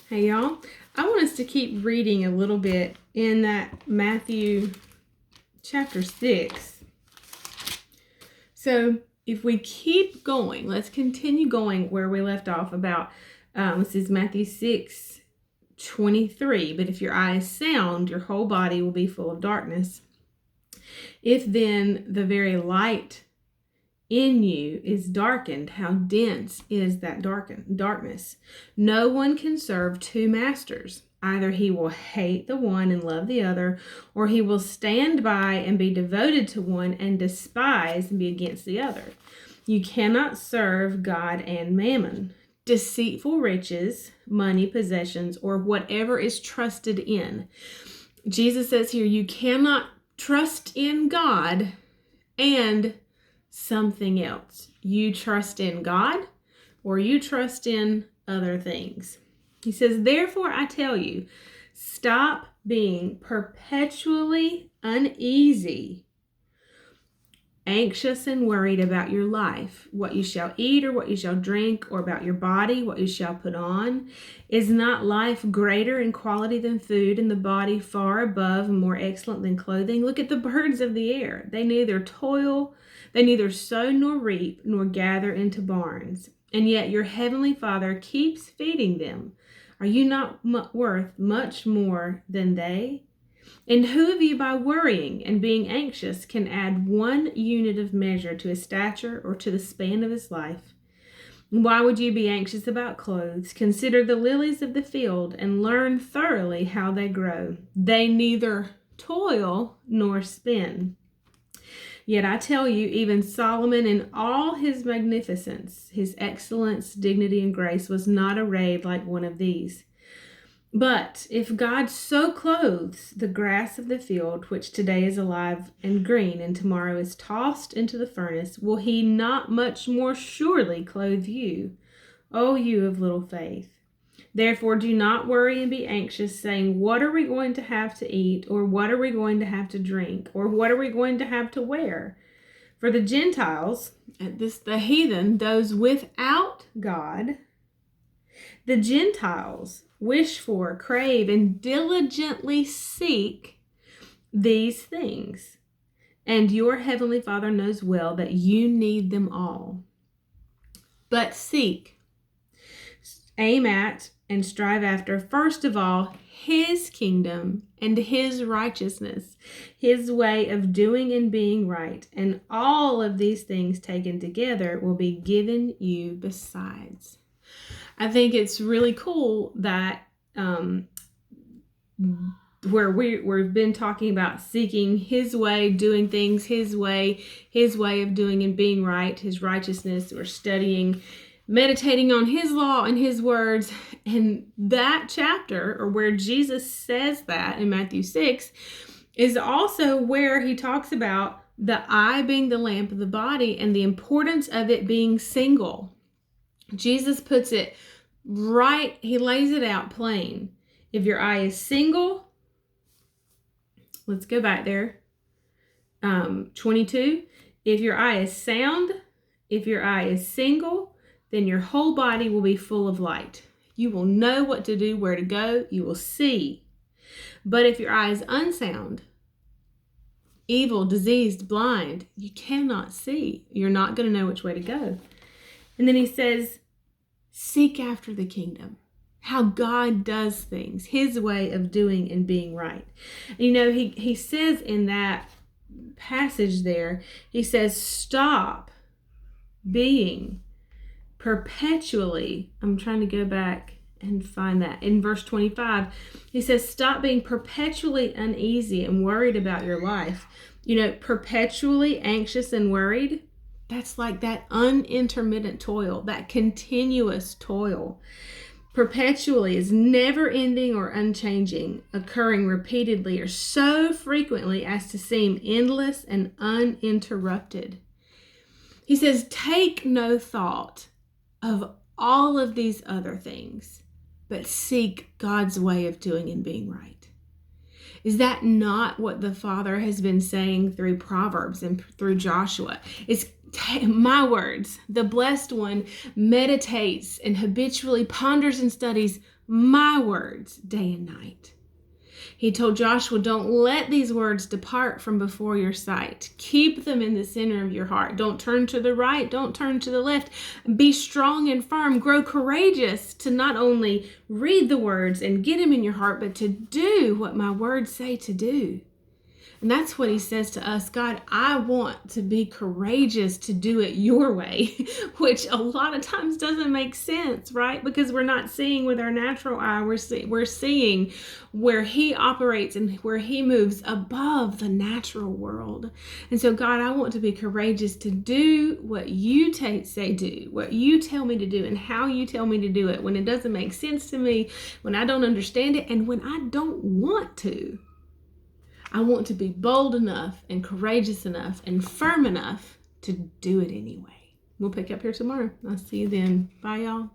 Hey y'all, I want us to keep reading a little bit in that Matthew chapter 6. So if we keep going, let's continue going where we left off about, this is Matthew 6:23. But if your eye is sound, your whole body will be full of darkness. If then the very light in you is darkened, how dense is that darkness? No one can serve two masters. Either he will hate the one and love the other, or he will stand by and be devoted to one and despise and be against the other. You cannot serve God and mammon. Deceitful riches, money, possessions, or whatever is trusted in. Jesus says here, you cannot trust in God and something else. You trust in God or you trust in other things. He says, therefore I tell you, stop being perpetually uneasy, anxious and worried about your life, what you shall eat or what you shall drink, or about your body, what you shall put on. Is not life greater in quality than food, and the body far above and more excellent than clothing? Look at the birds of the air. They neither sow nor reap nor gather into barns, and yet your heavenly Father keeps feeding them. Are you not worth much more than they? And who of you by worrying and being anxious can add 1 unit of measure to his stature or to the span of his life? Why would you be anxious about clothes? Consider the lilies of the field and learn thoroughly how they grow. They neither toil nor spin. Yet I tell you, even Solomon in all his magnificence, his excellence, dignity, and grace was not arrayed like one of these. But if God so clothes the grass of the field, which today is alive and green, and tomorrow is tossed into the furnace, will he not much more surely clothe you, O you of little faith? Therefore do not worry and be anxious, saying, what are we going to have to eat? Or what are we going to have to drink? Or what are we going to have to wear? For the Gentiles, the heathen, those without God, the Gentiles wish for, crave, and diligently seek these things. And your heavenly Father knows well that you need them all. But seek, aim at, and strive after, first of all, his kingdom and his righteousness, his way of doing and being right. And all of these things taken together will be given you besides. I think it's really cool that where we've been talking about seeking his way, doing things his way of doing and being right, his righteousness. We're studying, meditating on his law and his words. And that chapter, or where Jesus says that in Matthew 6, is also where he talks about the eye being the lamp of the body and the importance of it being single. Jesus puts it right, he lays it out plain. If your eye is single, let's go back there. 22, if your eye is sound, if your eye is single, then your whole body will be full of light. You will know what to do, where to go, you will see. But if your eye is unsound, evil, diseased, blind, you cannot see. You're not going to know which way to go. And then he says, seek after the kingdom, how God does things, his way of doing and being right. And he says in that passage there, he says, stop being perpetually, I'm trying to go back and find that. In verse 25, he says, stop being perpetually uneasy and worried about your life. Perpetually anxious and worried. That's like that unintermittent toil, that continuous toil. Perpetually is never ending or unchanging, occurring repeatedly or so frequently as to seem endless and uninterrupted. He says, take no thought of all of these other things, but seek God's way of doing and being right. Is that not what the Father has been saying through Proverbs and through Joshua? It's my words, the blessed one meditates and habitually ponders and studies my words day and night. He told Joshua, don't let these words depart from before your sight. Keep them in the center of your heart. Don't turn to the right. Don't turn to the left. Be strong and firm. Grow courageous to not only read the words and get them in your heart, but to do what my words say to do. And that's what he says to us. God, I want to be courageous to do it your way, which a lot of times doesn't make sense, right? Because we're not seeing with our natural eye. We're seeing where he operates and where he moves above the natural world. And so, God, I want to be courageous to do what you say do, what you tell me to do, and how you tell me to do it when it doesn't make sense to me, when I don't understand it, and when I don't want to. I want to be bold enough and courageous enough and firm enough to do it anyway. We'll pick up here tomorrow. I'll see you then. Bye, y'all.